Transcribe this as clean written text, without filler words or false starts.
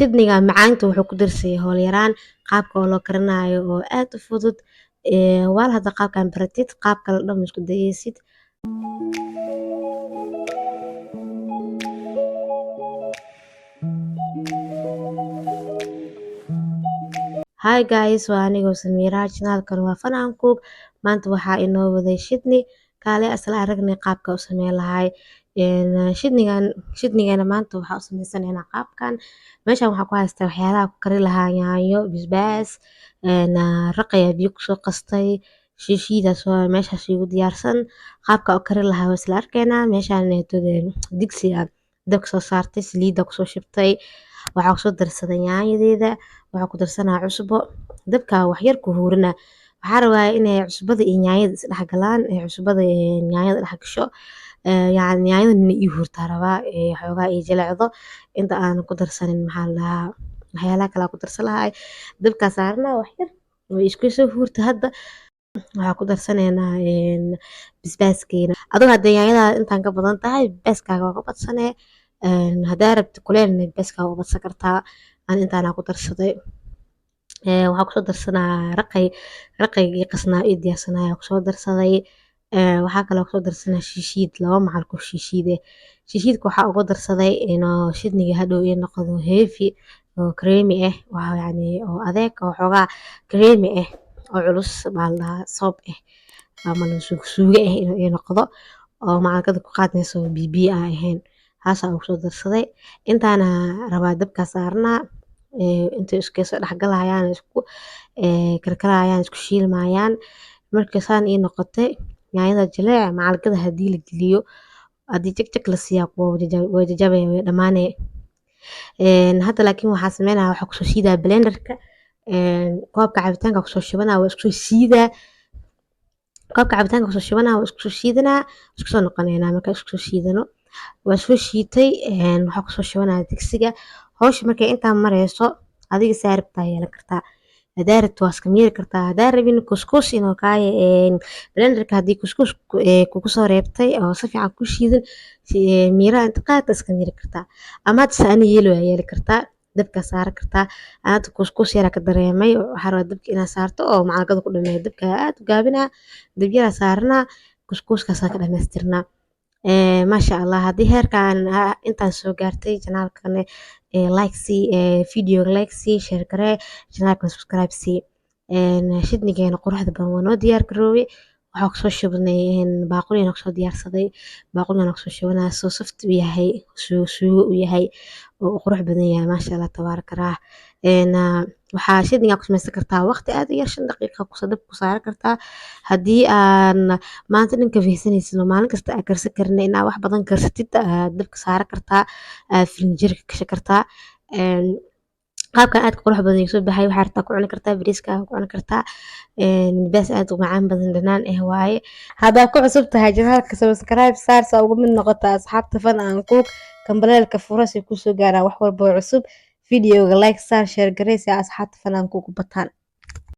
shidniga macaanta wuxuu ku darsay howl yaraan qaabka oo loo karinayo oo aad u fudud wal hada qaabkan baratid qaab kale dhan isku dayaysid. Hi guys, waa anigoo Samiira, channelkan waa Fun and Cook. Maanta waxaa inoo waday shidni kaale asla aragnay qaabka u sameyn lahay shidnigana maanta waxaa u sameysanaynaa qaabkan. Meeshan waxaa ku haystaa waxyaalaha ku kari lahaa yaanyo, basbaas, raqaya biyo kusoo qastay, shiishiidaas oo meeshaas igu diyaarsan. Qaabka u kari lahaa waa isla arkaynaa. Meeshaan digsi ah dabka soo saartay, saliida kusoo shubtay, waxaa kusoo darsaday yaanyadeeda, waxaa ku darsanaa cusbo, dabka wax yar ku huurina. Waxaa rabaa inay cusbada iyo yaanyada is dhex galaan, cusbada yaanyada dhex gasho. Yani yaanyada ii hurtaa rabaa xoogaa ii jilicdo inta aan ku darsanin maxaa la dhahaa waxyaalaha kale ku darsan lahay. Dabka saarna wax yar way isku soo hurta hadda. Waxaa ku darsanaynaa basbaaskeena. Adiga hadda yaanyada intaan ka badan tahay basbaaskaaga waa ka badsanee. Hadaa rabti kuleelna basbaaska waa badsan kartaa. Aan intaan ku darsaday. Waxaa kusoo darsanaa raqaygii qasnaa ii diyaarsanaya kusoo darsaday. Waxaa kale oo kusoo darsanaa shiishiid, laba macal ku shiishiide. Shiishiidka waxaa ugu darsaday inuu shidniga hadhow ii noqdo heavy oo creamy ah, waa yani oo adeeg oo xoogaa creamy ah oo culus baa la dhahaa soob ah ama suuga ah inuu ii noqdo oo macalkada ku qaadayso bibiya aan ahayn. Haasaa ugu soo darsaday. Intaana rabaa dabka saarnaa inta isku soo dhex galayaan isku karkarayaan isku shiilmayaan. Markii saan ii noqotay yaanyada jileec macalkada hadii la geliyo hadii jak la siiyaa way jajabay way dhamaanay. Hadda laakiin waxaa sameynaa waxaa kusoo shiidaa blenderka koobka cabitaanka kusoo shubanaa waa isku shiidaa koobka cabitaanka kusoo shubanaa waa isku shiidanaa isku soo noqonaynaa marka isku shiidano waa soo shiitay waxaa kusoo shubanaa digsiga. Hawsha markay intaan marayso adiga saaribtaa yeelan kartaa. Hadaa rabto waa iska miiri kartaa. Hadaa rabin kuskus inuu kaaye blenderka hadii kuskus kugu soo reebtay oo si fiican ku shiidan miiraha inta qaadka iska miiri kartaa. Ama hadda ani yeelo waa yeeli kartaa. Dabka saar kartaa. Aad kuskus yara ka dareemay waxaa rabaa dabka inaad saarto oo macalkada ku dhameeyo dabka aad u gaabinaa dab yara saarnaa kuskuskaas ka dhamaystirnaa. Masha Allah hadii heerkan intaan soo gaartay channelkan like sii video like sii share garee channelkan subscribe sii shidnigeena quruxda badan waa noo diyaar garoobay. Waxaa kusoo shubnay baaquli kusoo diyaarsaday baaqulina kusoo shubanaa soo soft u yahay suugo u yahay oo qurux badan yahay masha Allah tabaaraka raah. Waxaa shidniga ku sameysan kartaa waqti aad u yar 5 daqiiqo kusoo dab ku saaran kartaa. Hadii aan maanta dhanka fiirsanaysid maalin kasta aad karsan karin inaad wax badan karsatid dabka saaran kartaa firinjeerka gashan kartaa. Qaabkan aad qurux badan isu baxay waxaa rabtaa ku cuni kartaa bariiska ku cuni kartaa baas aad u macaan badan dhanaan waaye. Hadaa ku cusub tahay channelka subscribe saar sa ugu mid noqota asxaabta Fun and Cook kambaleelka furo si ku soo gaaraan wax walba cusub. Videoga like saar share garee si asxaabta Fun and Cook u bataan.